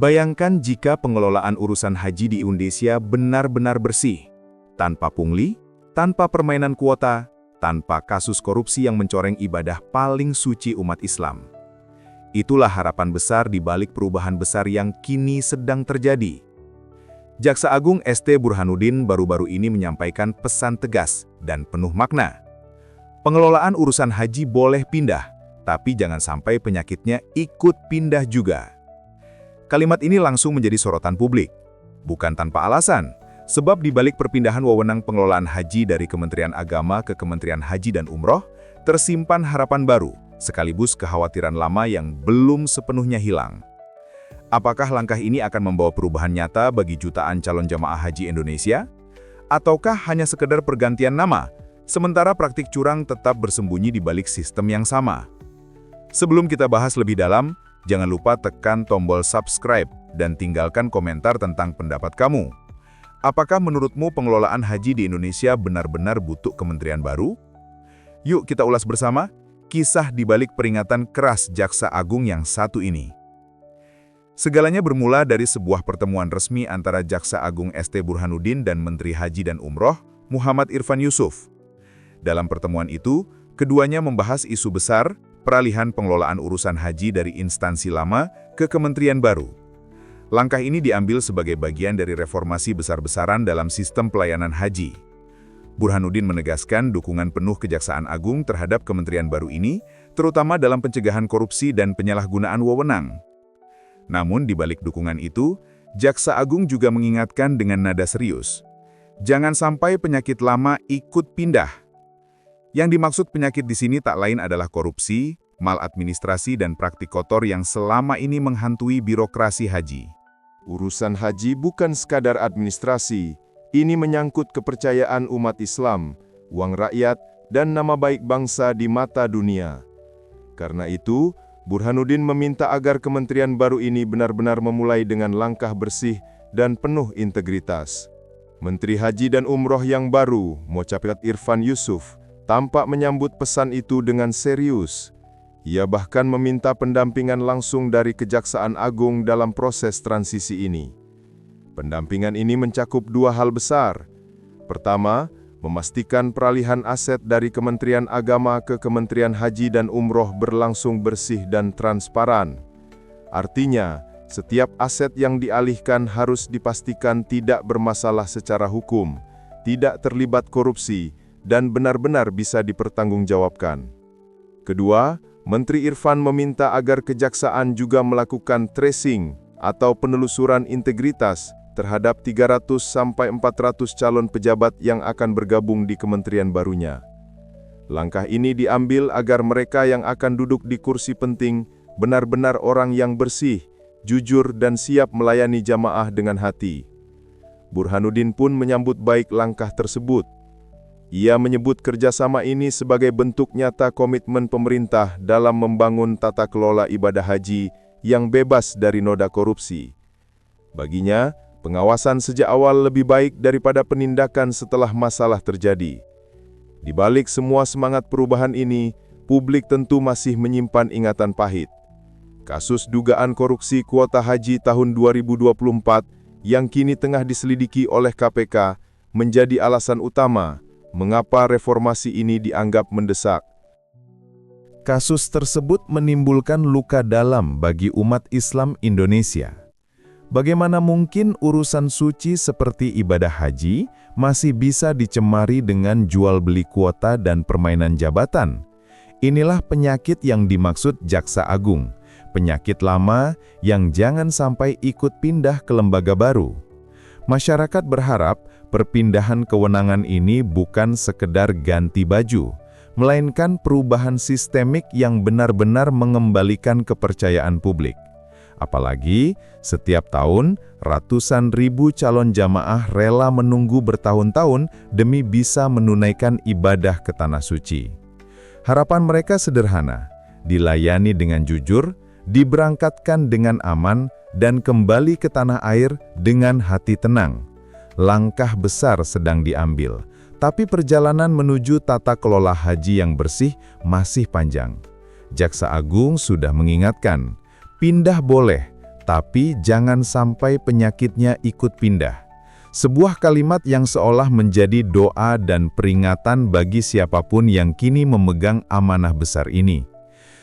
Bayangkan jika pengelolaan urusan haji di Indonesia benar-benar bersih, tanpa pungli, tanpa permainan kuota, tanpa kasus korupsi yang mencoreng ibadah paling suci umat Islam. Itulah harapan besar di balik perubahan besar yang kini sedang terjadi. Jaksa Agung ST Burhanuddin baru-baru ini menyampaikan pesan tegas dan penuh makna. Pengelolaan urusan haji boleh pindah, tapi jangan sampai penyakitnya ikut pindah juga. Kalimat ini langsung menjadi sorotan publik. Bukan tanpa alasan, sebab di balik perpindahan wewenang pengelolaan haji dari Kementerian Agama ke Kementerian Haji dan Umroh, tersimpan harapan baru, sekaligus kekhawatiran lama yang belum sepenuhnya hilang. Apakah langkah ini akan membawa perubahan nyata bagi jutaan calon jamaah haji Indonesia? Ataukah hanya sekedar pergantian nama, sementara praktik curang tetap bersembunyi di balik sistem yang sama? Sebelum kita bahas lebih dalam, jangan lupa tekan tombol subscribe dan tinggalkan komentar tentang pendapat kamu. Apakah menurutmu pengelolaan haji di Indonesia benar-benar butuh kementerian baru? Yuk kita ulas bersama kisah di balik peringatan keras Jaksa Agung yang satu ini. Segalanya bermula dari sebuah pertemuan resmi antara Jaksa Agung ST Burhanuddin dan Menteri Haji dan Umroh, Muhammad Irfan Yusuf. Dalam pertemuan itu, keduanya membahas isu besar peralihan pengelolaan urusan haji dari instansi lama ke kementerian baru. Langkah ini diambil sebagai bagian dari reformasi besar-besaran dalam sistem pelayanan haji. Burhanuddin menegaskan dukungan penuh Kejaksaan Agung terhadap kementerian baru ini, terutama dalam pencegahan korupsi dan penyalahgunaan wewenang. Namun di balik dukungan itu, Jaksa Agung juga mengingatkan dengan nada serius, jangan sampai penyakit lama ikut pindah. Yang dimaksud penyakit di sini tak lain adalah korupsi, maladministrasi dan praktik kotor yang selama ini menghantui birokrasi haji. Urusan haji bukan sekadar administrasi, ini menyangkut kepercayaan umat Islam, uang rakyat, dan nama baik bangsa di mata dunia. Karena itu, Burhanuddin meminta agar kementerian baru ini benar-benar memulai dengan langkah bersih dan penuh integritas. Menteri Haji dan Umroh yang baru, Muhammad Irfan Yusuf, tampak menyambut pesan itu dengan serius. Ia bahkan meminta pendampingan langsung dari Kejaksaan Agung dalam proses transisi ini. Pendampingan ini mencakup dua hal besar. Pertama, memastikan peralihan aset dari Kementerian Agama ke Kementerian Haji dan Umroh berlangsung bersih dan transparan. Artinya, setiap aset yang dialihkan harus dipastikan tidak bermasalah secara hukum, tidak terlibat korupsi, dan benar-benar bisa dipertanggungjawabkan. Kedua, Menteri Irfan meminta agar Kejaksaan juga melakukan tracing atau penelusuran integritas terhadap 300-400 calon pejabat yang akan bergabung di kementerian barunya. Langkah ini diambil agar mereka yang akan duduk di kursi penting benar-benar orang yang bersih, jujur dan siap melayani jamaah dengan hati. Burhanuddin pun menyambut baik langkah tersebut. Ia menyebut kerjasama ini sebagai bentuk nyata komitmen pemerintah dalam membangun tata kelola ibadah haji yang bebas dari noda korupsi. Baginya, pengawasan sejak awal lebih baik daripada penindakan setelah masalah terjadi. Di balik semua semangat perubahan ini, publik tentu masih menyimpan ingatan pahit. Kasus dugaan korupsi kuota haji tahun 2024 yang kini tengah diselidiki oleh KPK menjadi alasan utama mengapa reformasi ini dianggap mendesak. Kasus tersebut menimbulkan luka dalam bagi umat Islam Indonesia. Bagaimana mungkin urusan suci seperti ibadah haji masih bisa dicemari dengan jual beli kuota dan permainan jabatan? Inilah penyakit yang dimaksud Jaksa Agung, penyakit lama yang jangan sampai ikut pindah ke lembaga baru. Masyarakat berharap perpindahan kewenangan ini bukan sekedar ganti baju, melainkan perubahan sistemik yang benar-benar mengembalikan kepercayaan publik. Apalagi, setiap tahun, ratusan ribu calon jamaah rela menunggu bertahun-tahun demi bisa menunaikan ibadah ke Tanah Suci. Harapan mereka sederhana, dilayani dengan jujur, diberangkatkan dengan aman, dan kembali ke tanah air dengan hati tenang. Langkah besar sedang diambil, tapi perjalanan menuju tata kelola haji yang bersih masih panjang. Jaksa Agung sudah mengingatkan, pindah boleh, tapi jangan sampai penyakitnya ikut pindah. Sebuah kalimat yang seolah menjadi doa dan peringatan bagi siapapun yang kini memegang amanah besar ini.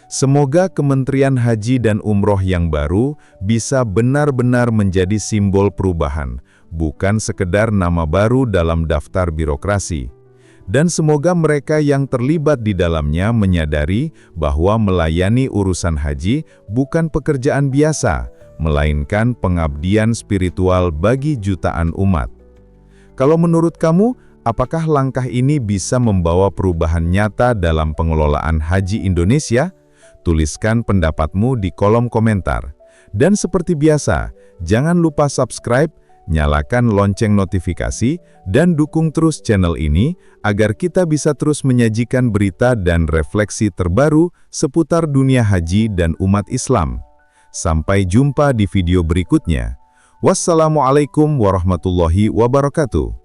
Semoga Kementerian Haji dan Umroh yang baru bisa benar-benar menjadi simbol perubahan, bukan sekedar nama baru dalam daftar birokrasi. Dan semoga mereka yang terlibat di dalamnya menyadari bahwa melayani urusan haji bukan pekerjaan biasa, melainkan pengabdian spiritual bagi jutaan umat. Kalau menurut kamu, apakah langkah ini bisa membawa perubahan nyata dalam pengelolaan haji Indonesia? Tuliskan pendapatmu di kolom komentar. Dan seperti biasa, jangan lupa subscribe, nyalakan lonceng notifikasi, dan dukung terus channel ini agar kita bisa terus menyajikan berita dan refleksi terbaru seputar dunia haji dan umat Islam. Sampai jumpa di video berikutnya. Wassalamualaikum warahmatullahi wabarakatuh.